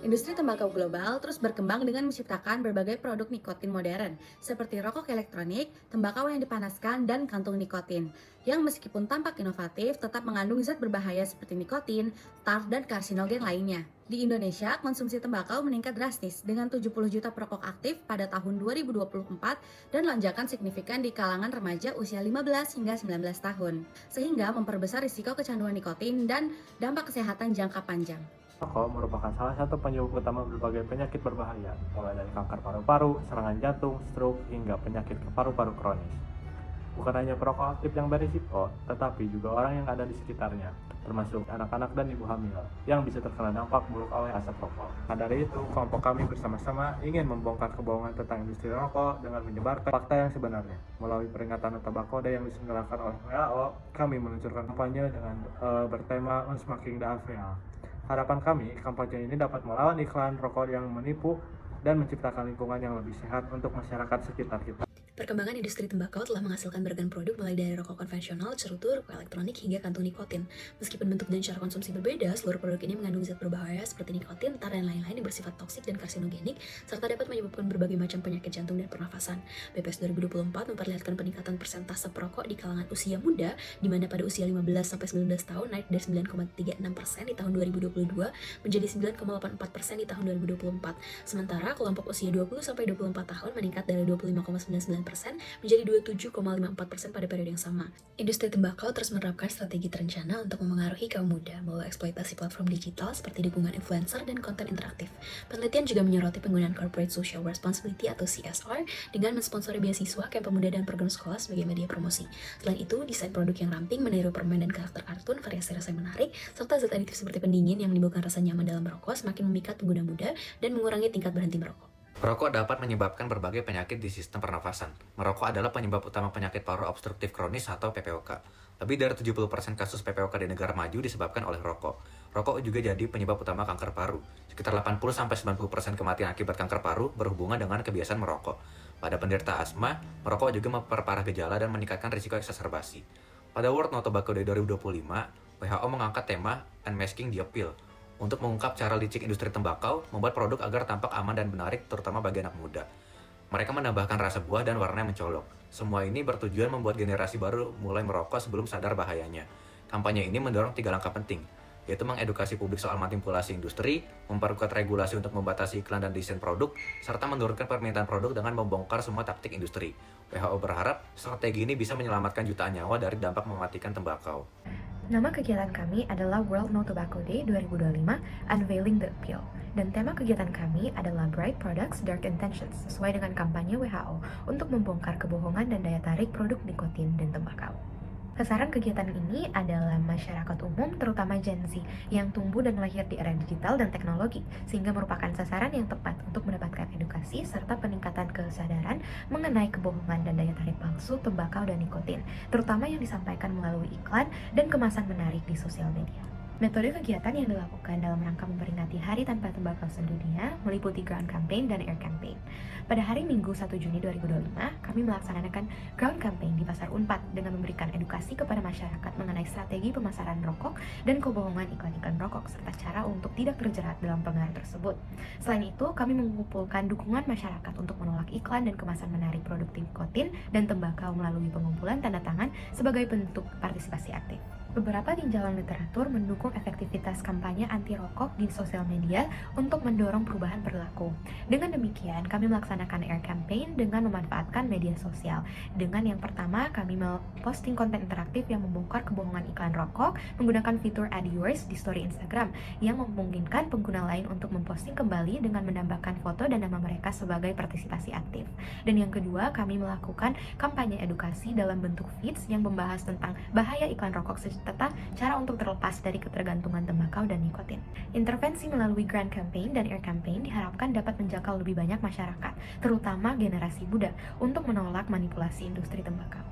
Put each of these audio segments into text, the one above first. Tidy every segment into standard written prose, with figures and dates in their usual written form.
Industri tembakau global terus berkembang dengan menciptakan berbagai produk nikotin modern, seperti rokok elektronik, tembakau yang dipanaskan, dan kantung nikotin, yang meskipun tampak inovatif, tetap mengandung zat berbahaya seperti nikotin, tar, dan karsinogen lainnya. Di Indonesia, konsumsi tembakau meningkat drastis dengan 70 juta perokok aktif pada tahun 2024 dan lonjakan signifikan di kalangan remaja usia 15 hingga 19 tahun, sehingga memperbesar risiko kecanduan nikotin dan dampak kesehatan jangka panjang. Rokok merupakan salah satu penyebab utama berbagai penyakit berbahaya, mulai dari kanker paru-paru, serangan jantung, stroke, hingga penyakit paru-paru kronis. Bukan hanya perokok aktif yang berisiko, tetapi juga orang yang ada di sekitarnya, termasuk anak-anak dan ibu hamil, yang bisa terkena dampak buruk oleh asap rokok. Nah, dari itu, kelompok kami bersama-sama ingin membongkar kebohongan tentang industri rokok dengan menyebarkan fakta yang sebenarnya. Melalui peringatan tembakau day yang diselenggarakan oleh WHO, kami meluncurkan kampanye dengan bertema Unsmaking the AVL. Harapan kami, kampanye ini dapat melawan iklan rokok yang menipu dan menciptakan lingkungan yang lebih sehat untuk masyarakat sekitar kita. Perkembangan industri tembakau telah menghasilkan beragam produk mulai dari rokok konvensional, cerutu, rokok elektronik, hingga kantung nikotin. Meskipun bentuk dan cara konsumsi berbeda, seluruh produk ini mengandung zat berbahaya seperti nikotin, tar, dan lain-lain yang bersifat toksik dan karsinogenik, serta dapat menyebabkan berbagai macam penyakit jantung dan pernafasan. BPS 2024 memperlihatkan peningkatan persentase perokok di kalangan usia muda, di mana pada usia 15-19 tahun naik dari 9,36% di tahun 2022 menjadi 9,84% di tahun 2024. Sementara kelompok usia 20-24 tahun meningkat dari 25,99% menjadi 27,54% pada periode yang sama. Industri tembakau terus menerapkan strategi terencana untuk memengaruhi kaum muda melalui eksploitasi platform digital seperti dukungan influencer dan konten interaktif. Penelitian juga menyoroti penggunaan Corporate Social Responsibility atau CSR dengan mensponsori beasiswa, kamp pemuda, dan program sekolah sebagai media promosi. Selain itu, desain produk yang ramping, meniru permen dan karakter kartun, variasi rasa yang menarik, serta zat aditif seperti pendingin yang menimbulkan rasa nyaman dalam merokok semakin memikat pengguna muda dan mengurangi tingkat berhenti merokok. Merokok dapat menyebabkan berbagai penyakit di sistem pernafasan. Merokok adalah penyebab utama penyakit paru obstruktif kronis atau PPOK. Lebih dari 70% kasus PPOK di negara maju disebabkan oleh rokok. Rokok juga jadi penyebab utama kanker paru. Sekitar 80-90% kematian akibat kanker paru berhubungan dengan kebiasaan merokok. Pada penderita asma, merokok juga memperparah gejala dan meningkatkan risiko eksaserbasi. Pada World No Tobacco Day 2025, WHO mengangkat tema Unmasking the Appeal, untuk mengungkap cara licik industri tembakau membuat produk agar tampak aman dan menarik, terutama bagi anak muda. Mereka menambahkan rasa buah dan warna yang mencolok. Semua ini bertujuan membuat generasi baru mulai merokok sebelum sadar bahayanya. Kampanye ini mendorong 3 langkah penting, yaitu mengedukasi publik soal manipulasi industri, memperkuat regulasi untuk membatasi iklan dan desain produk, serta menurunkan permintaan produk dengan membongkar semua taktik industri. WHO berharap strategi ini bisa menyelamatkan jutaan nyawa dari dampak mematikan tembakau. Nama kegiatan kami adalah World No Tobacco Day 2025 Unveiling the Appeal, dan tema kegiatan kami adalah Bright Products, Dark Intentions, sesuai dengan kampanye WHO untuk membongkar kebohongan dan daya tarik produk nikotin dan tembakau. Sasaran kegiatan ini adalah masyarakat umum, terutama Gen Z, yang tumbuh dan lahir di era digital dan teknologi, sehingga merupakan sasaran yang tepat untuk mendapatkan edukasi serta peningkatan kesadaran mengenai kebohongan dan daya tarik palsu tembakau dan nikotin, terutama yang disampaikan melalui iklan dan kemasan menarik di sosial media. Metode kegiatan yang dilakukan dalam rangka memperingati Hari Tanpa Tembakau Sedunia meliputi Ground Campaign dan Air Campaign. Pada hari Minggu 1 Juni 2025, kami melaksanakan Ground Campaign di Pasar Unpad dengan memberikan edukasi kepada masyarakat mengenai strategi pemasaran rokok dan kebohongan iklan-iklan rokok, serta cara untuk tidak terjerat dalam pengaruh tersebut. Selain itu, kami mengumpulkan dukungan masyarakat untuk menolak iklan dan kemasan menarik produk nikotin dan tembakau melalui pengumpulan tanda tangan sebagai bentuk partisipasi aktif. Beberapa tinjauan literatur mendukung efektivitas kampanye anti rokok di sosial media untuk mendorong perubahan perilaku. Dengan demikian, kami melaksanakan Air Campaign dengan memanfaatkan media sosial. Dengan yang pertama, kami posting konten interaktif yang membongkar kebohongan iklan rokok menggunakan fitur Add Yours di story Instagram yang memungkinkan pengguna lain untuk memposting kembali dengan menambahkan foto dan nama mereka sebagai partisipasi aktif. Dan yang kedua, kami melakukan kampanye edukasi dalam bentuk feeds yang membahas tentang bahaya iklan rokok serta cara untuk terlepas dari ketergantungan tembakau dan nikotin. Intervensi melalui Grand Campaign dan Air Campaign diharapkan dapat menjangkau lebih banyak masyarakat, terutama generasi muda, untuk menolak manipulasi industri tembakau.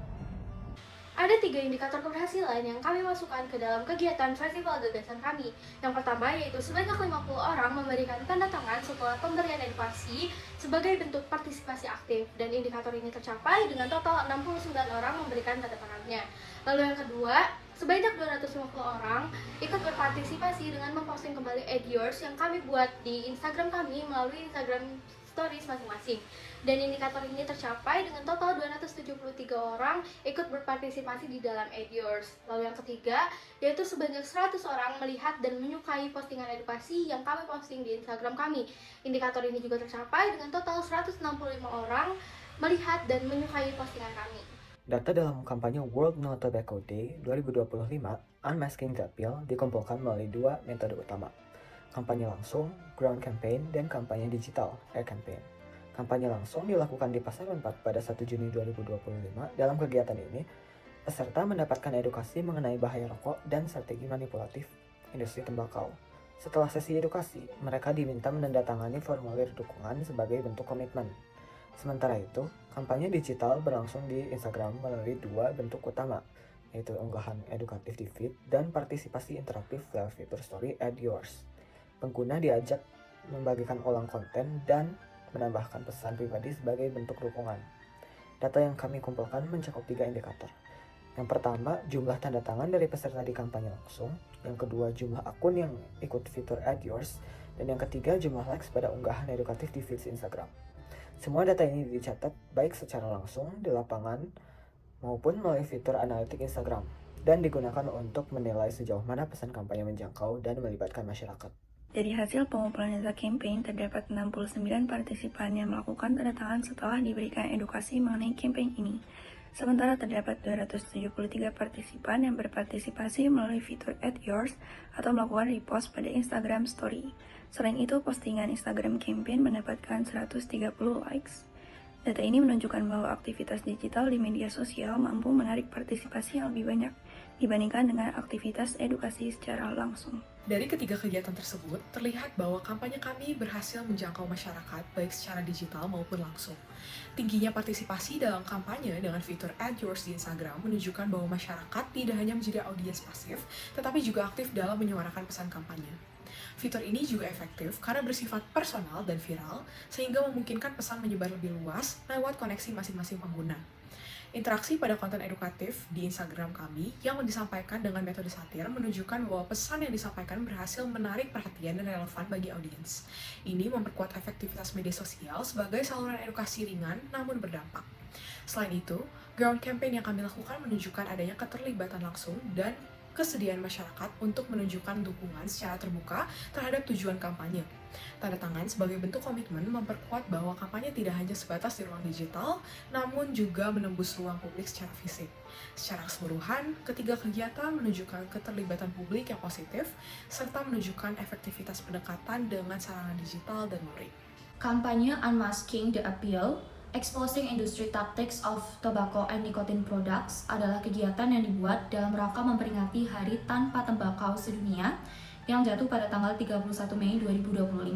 Ada 3 indikator keberhasilan yang kami masukkan ke dalam kegiatan festival gagasan kami. Yang pertama yaitu sebanyak 50 orang memberikan tanda tangan setelah pemberian edukasi sebagai bentuk partisipasi aktif, dan indikator ini tercapai dengan total 69 orang memberikan tanda tangannya. Lalu yang kedua, sebanyak 250 orang ikut berpartisipasi dengan memposting kembali ad yours yang kami buat di Instagram kami melalui Instagram stories masing-masing. Dan indikator ini tercapai dengan total 273 orang ikut berpartisipasi di dalam ad yours. Lalu yang ketiga, yaitu sebanyak 100 orang melihat dan menyukai postingan edukasi yang kami posting di Instagram kami. Indikator ini juga tercapai dengan total 165 orang melihat dan menyukai postingan kami. Data dalam kampanye World No Tobacco Day 2025 Unmasking the Appeal dikumpulkan melalui 2 metode utama, kampanye langsung, ground campaign, dan kampanye digital, air campaign. Kampanye langsung dilakukan di Pasar 4 pada 1 Juni 2025. Dalam kegiatan ini, peserta mendapatkan edukasi mengenai bahaya rokok dan strategi manipulatif industri tembakau. Setelah sesi edukasi, mereka diminta menandatangani formulir dukungan sebagai bentuk komitmen. Sementara itu, kampanye digital berlangsung di Instagram melalui 2 bentuk utama, yaitu unggahan edukatif di feed dan partisipasi interaktif lewat fitur story Add Yours. Pengguna diajak membagikan ulang konten dan menambahkan pesan pribadi sebagai bentuk dukungan. Data yang kami kumpulkan mencakup 3 indikator. Yang pertama, jumlah tanda tangan dari peserta di kampanye langsung. Yang kedua, jumlah akun yang ikut fitur Add Yours. Dan yang ketiga, jumlah likes pada unggahan edukatif di feeds Instagram. Semua data ini dicatat baik secara langsung di lapangan maupun melalui fitur analitik Instagram dan digunakan untuk menilai sejauh mana pesan kampanye menjangkau dan melibatkan masyarakat. Dari hasil pengumpulan data campaign, terdapat 69 partisipan yang melakukan tanda tangan setelah diberikan edukasi mengenai campaign ini. Sementara terdapat 273 partisipan yang berpartisipasi melalui fitur Add Yours atau melakukan repost pada Instagram Story. Selain itu, postingan Instagram campaign mendapatkan 130 likes. Data ini menunjukkan bahwa aktivitas digital di media sosial mampu menarik partisipasi yang lebih banyak dibandingkan dengan aktivitas edukasi secara langsung. Dari ketiga kegiatan tersebut, terlihat bahwa kampanye kami berhasil menjangkau masyarakat baik secara digital maupun langsung. Tingginya partisipasi dalam kampanye dengan fitur Add Yours di Instagram menunjukkan bahwa masyarakat tidak hanya menjadi audiens pasif, tetapi juga aktif dalam menyuarakan pesan kampanye. Fitur ini juga efektif karena bersifat personal dan viral, sehingga memungkinkan pesan menyebar lebih luas lewat koneksi masing-masing pengguna. Interaksi pada konten edukatif di Instagram kami yang disampaikan dengan metode satir menunjukkan bahwa pesan yang disampaikan berhasil menarik perhatian dan relevan bagi audiens. Ini memperkuat efektivitas media sosial sebagai saluran edukasi ringan namun berdampak. Selain itu, ground campaign yang kami lakukan menunjukkan adanya keterlibatan langsung dan kesediaan masyarakat untuk menunjukkan dukungan secara terbuka terhadap tujuan kampanye. Tanda tangan sebagai bentuk komitmen memperkuat bahwa kampanye tidak hanya sebatas di ruang digital, namun juga menembus ruang publik secara fisik. Secara keseluruhan, ketiga kegiatan menunjukkan keterlibatan publik yang positif, serta menunjukkan efektivitas pendekatan dengan sarana digital dan luring. Kampanye Unmasking the Appeal, Exposing Industry Tactics of Tobacco and Nicotine Products adalah kegiatan yang dibuat dalam rangka memperingati Hari Tanpa Tembakau Sedunia yang jatuh pada tanggal 31 Mei 2025.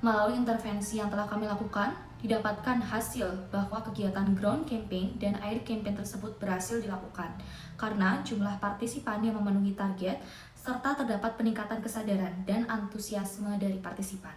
Melalui intervensi yang telah kami lakukan, didapatkan hasil bahwa kegiatan ground campaign dan air campaign tersebut berhasil dilakukan karena jumlah partisipan yang memenuhi target serta terdapat peningkatan kesadaran dan antusiasme dari partisipan.